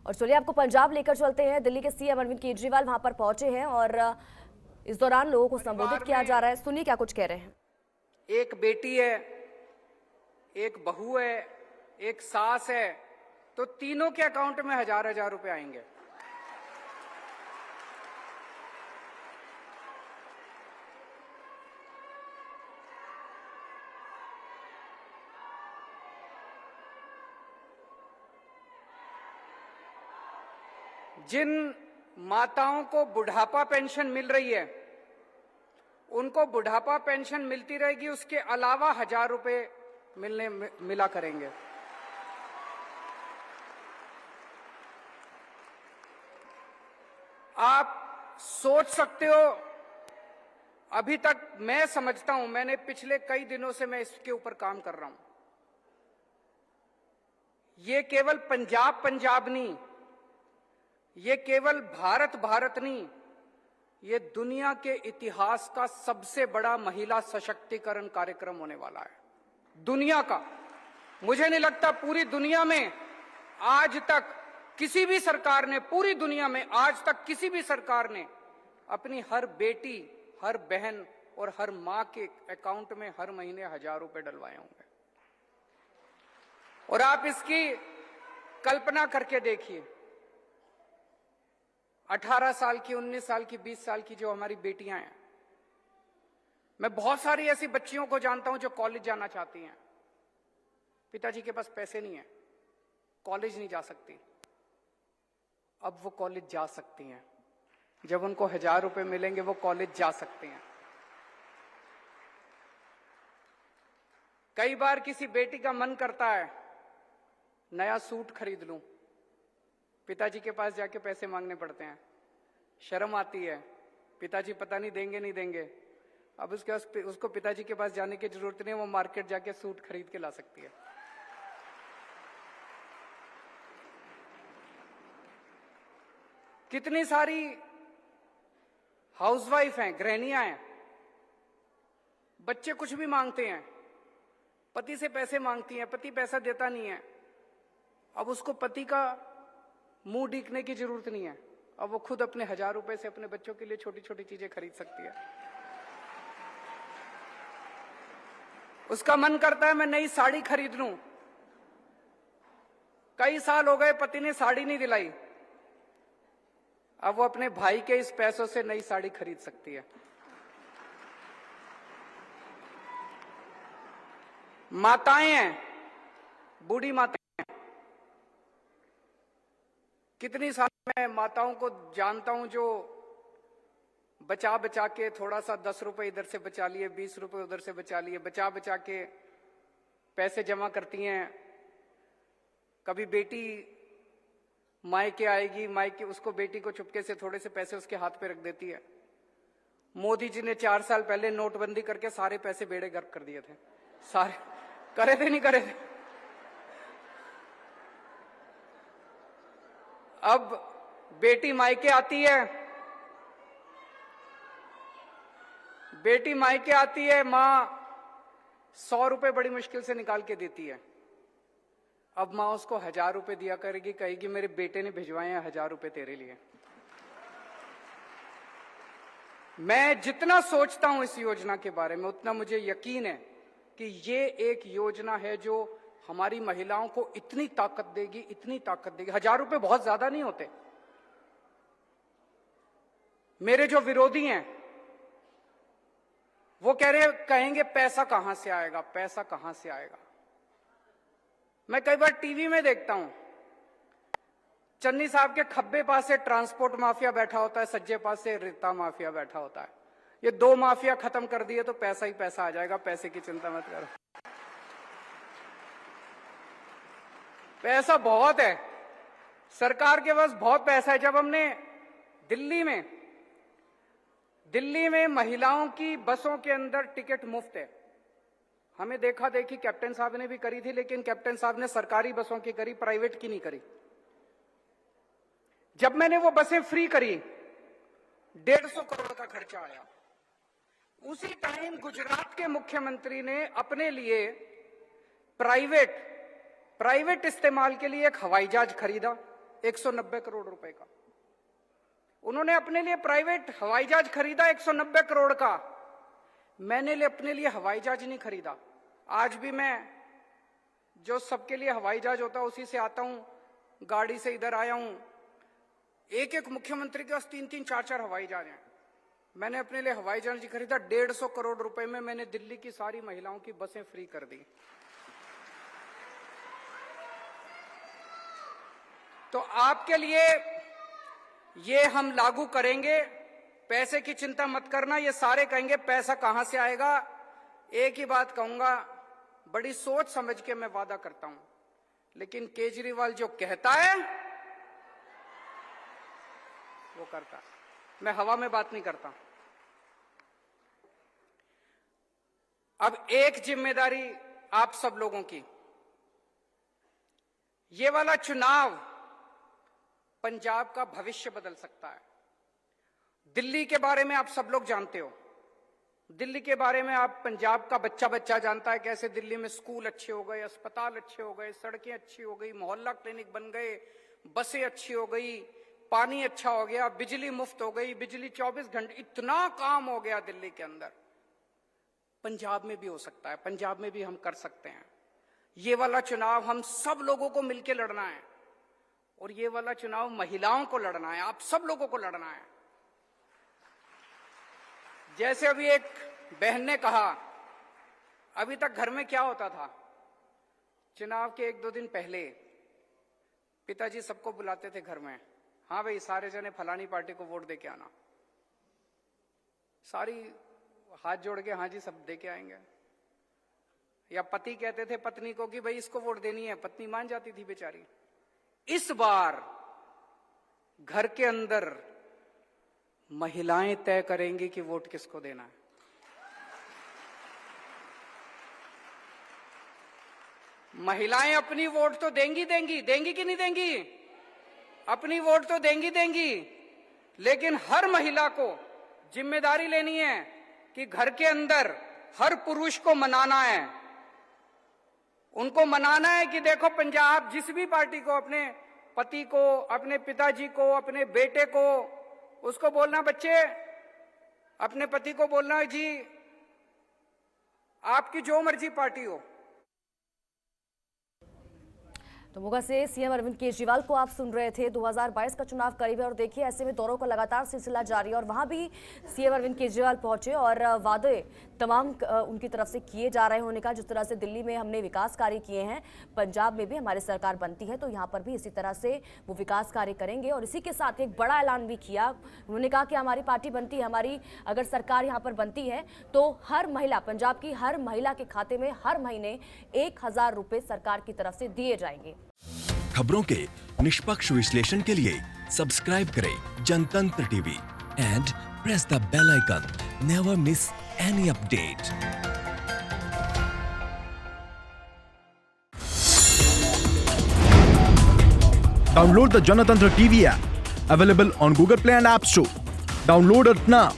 और चलिए आपको पंजाब लेकर चलते हैं। दिल्ली के सीएम अरविंद केजरीवाल वहां पर पहुंचे हैं और इस दौरान लोगों को संबोधित किया जा रहा है। सुनिए क्या कुछ कह रहे हैं। एक बेटी है, एक बहू है, एक सास है, तो तीनों के अकाउंट में हजार हजार रुपए आएंगे। जिन माताओं को बुढ़ापा पेंशन मिल रही है उनको बुढ़ापा पेंशन मिलती रहेगी, उसके अलावा 1000 रुपए मिला करेंगे। आप सोच सकते हो, अभी तक मैं समझता हूं, मैंने पिछले कई दिनों से मैं इसके ऊपर काम कर रहा हूं। ये केवल पंजाब नहीं, ये केवल भारत नहीं, ये दुनिया के इतिहास का सबसे बड़ा महिला सशक्तिकरण कार्यक्रम होने वाला है। दुनिया का, मुझे नहीं लगता पूरी दुनिया में आज तक किसी भी सरकार ने, पूरी दुनिया में आज तक किसी भी सरकार ने अपनी हर बेटी, हर बहन और हर मां के अकाउंट में हर महीने 1000 रुपए डलवाए होंगे। और आप इसकी कल्पना करके देखिए, 18 साल की, 19 साल की, 20 साल की जो हमारी बेटियां हैं, मैं बहुत सारी ऐसी बच्चियों को जानता हूं जो कॉलेज जाना चाहती हैं, पिताजी के पास पैसे नहीं है, कॉलेज नहीं जा सकती। अब वो कॉलेज जा सकती हैं, जब उनको 1000 रुपए मिलेंगे वो कॉलेज जा सकते हैं। कई बार किसी बेटी का मन करता है नया सूट खरीद लूं, पिताजी के पास जाके पैसे मांगने पड़ते हैं, शर्म आती है, पिताजी पता नहीं देंगे नहीं देंगे। अब उसको पिताजी के पास जाने की जरूरत नहीं, वो मार्केट जाके सूट खरीद के ला सकती है। कितनी सारी हाउसवाइफ हैं, गृहिणियां हैं, बच्चे कुछ भी मांगते हैं, पति से पैसे मांगती हैं, पति पैसा देता नहीं है। अब उसको पति का मुंह देखने की जरूरत नहीं है, अब वो खुद अपने 1000 रुपए से अपने बच्चों के लिए छोटी छोटी चीजें खरीद सकती है। उसका मन करता है मैं नई साड़ी खरीद लूं, कई साल हो गए पति ने साड़ी नहीं दिलाई, अब वो अपने भाई के इस पैसों से नई साड़ी खरीद सकती है। माताएं हैं, बूढ़ी माताएं, कितनी सारी मैं माताओं को जानता हूं जो बचा बचा के थोड़ा सा 10 रुपए इधर से बचा लिए, 20 रुपए उधर से बचा लिए, बचा बचा के पैसे जमा करती हैं। कभी बेटी मायके आएगी, मायके उसको, बेटी को चुपके से थोड़े से पैसे उसके हाथ पे रख देती है। मोदी जी ने 4 साल पहले नोटबंदी करके सारे पैसे बेड़े गर्क कर दिए थे, सारे करे थे नहीं करे थे। अब बेटी मायके आती है, बेटी मायके आती है, मां 100 रुपए बड़ी मुश्किल से निकाल के देती है। अब मां उसको 1000 रुपए दिया करेगी, कहेगी मेरे बेटे ने भिजवाए हैं 1000 रुपए तेरे लिए। मैं जितना सोचता हूं इस योजना के बारे में, उतना मुझे यकीन है कि ये एक योजना है जो हमारी महिलाओं को इतनी ताकत देगी, इतनी ताकत देगी। 1000 रुपए बहुत ज्यादा नहीं होते। मेरे जो विरोधी हैं वो कहेंगे पैसा कहां से आएगा, पैसा कहां से आएगा। मैं कई बार टीवी में देखता हूं, चन्नी साहब के खब्बे पास से ट्रांसपोर्ट माफिया बैठा होता है, सज्जे पास से रेता माफिया बैठा होता है। ये 2 माफिया खत्म कर दिए तो पैसा ही पैसा आ जाएगा, पैसे की चिंता मत करो। पैसा बहुत है, सरकार के पास बहुत पैसा है। जब हमने दिल्ली में महिलाओं की बसों के अंदर टिकट मुफ्त है, हमें देखा देखी कैप्टन साहब ने भी करी थी, लेकिन कैप्टन साहब ने सरकारी बसों की करी, प्राइवेट की नहीं करी। जब मैंने वो बसें फ्री करी, 150 करोड़ का खर्चा आया। उसी टाइम गुजरात के मुख्यमंत्री ने अपने लिए प्राइवेट इस्तेमाल के लिए एक हवाई जहाज खरीदा 190 करोड़ रुपए का। उन्होंने अपने लिए प्राइवेट हवाई जहाज खरीदा 190 करोड़ का। मैंने अपने लिए हवाई जहाज नहीं खरीदा। आज भी मैं जो सबके लिए हवाई जहाज होता है उसी से आता हूं, गाड़ी से इधर आया हूं। एक एक मुख्यमंत्री के पास 3-3, 4-4 हवाई जहाज हैं। मैंने अपने लिए हवाई जहाज नहीं खरीदा। 150 करोड़ रुपए में मैंने दिल्ली की सारी महिलाओं की बसें फ्री कर दी। तो आपके लिए ये हम लागू करेंगे। पैसे की चिंता मत करना। ये सारे कहेंगे पैसा कहां से आएगा। एक ही बात कहूंगा, बड़ी सोच समझ के मैं वादा करता हूं, लेकिन केजरीवाल जो कहता है वो करता है। मैं हवा में बात नहीं करता। अब एक जिम्मेदारी आप सब लोगों की, ये वाला चुनाव पंजाब का भविष्य बदल सकता है। दिल्ली के बारे में आप सब लोग जानते हो। दिल्ली के बारे में आप पंजाब का बच्चा बच्चा जानता है कैसे दिल्ली में स्कूल अच्छे हो गए, अस्पताल अच्छे हो गए, सड़कें अच्छी हो गई, मोहल्ला क्लिनिक बन गए, बसें अच्छी हो गई, पानी अच्छा हो गया, बिजली मुफ्त हो गई, बिजली 24 घंटे, इतना काम हो गया दिल्ली के अंदर। पंजाब में भी हो सकता है, पंजाब में भी हम कर सकते हैं। ये वाला चुनाव हम सब लोगों को मिलकर लड़ना है, और ये वाला चुनाव महिलाओं को लड़ना है, आप सब लोगों को लड़ना है। जैसे अभी एक बहन ने कहा, अभी तक घर में क्या होता था, चुनाव के 1-2 दिन पहले पिताजी सबको बुलाते थे घर में, हाँ भाई सारे जने फलानी पार्टी को वोट दे के आना। सारी हाथ जोड़ के हाँ जी सब दे के आएंगे। या पति कहते थे पत्नी को कि भाई इसको वोट देनी है, पत्नी मान जाती थी बेचारी। इस बार घर के अंदर महिलाएं तय करेंगी कि वोट किसको देना है। महिलाएं अपनी वोट तो देंगी कि नहीं देंगी? अपनी वोट तो देंगी, लेकिन हर महिला को जिम्मेदारी लेनी है कि घर के अंदर हर पुरुष को मनाना है। उनको मनाना है कि देखो पंजाब जिस भी पार्टी को, अपने पति को, अपने पिताजी को, अपने बेटे को, उसको बोलना बच्चे, अपने पति को बोलना जी आपकी जो मर्जी पार्टी हो। तो मोगा से सीएम अरविंद केजरीवाल को आप सुन रहे थे। 2022 का चुनाव करीब है और देखिए ऐसे में दौरों का लगातार सिलसिला जारी है और वहां भी सीएम अरविंद केजरीवाल पहुंचे और वादे तमाम उनकी तरफ से किए जा रहे होने का, जिस तरह से दिल्ली में हमने विकास कार्य किए हैं, पंजाब में भी हमारी सरकार बनती है तो यहाँ पर भी इसी तरह से वो विकास कार्य करेंगे। और इसी के साथ एक बड़ा ऐलान भी किया। उन्होंने कहा कि हमारी पार्टी बनती है, हमारी अगर सरकार यहाँ पर बनती है तो हर महिला, पंजाब की हर महिला के खाते में हर महीने 1000 रुपए सरकार की तरफ से दिए जाएंगे। खबरों के निष्पक्ष विश्लेषण के लिए सब्सक्राइब करें Janatantra TV and press the bell icon. Never miss any update. Download the Janatantra TV app, available on Google Play and App Store. Download it now.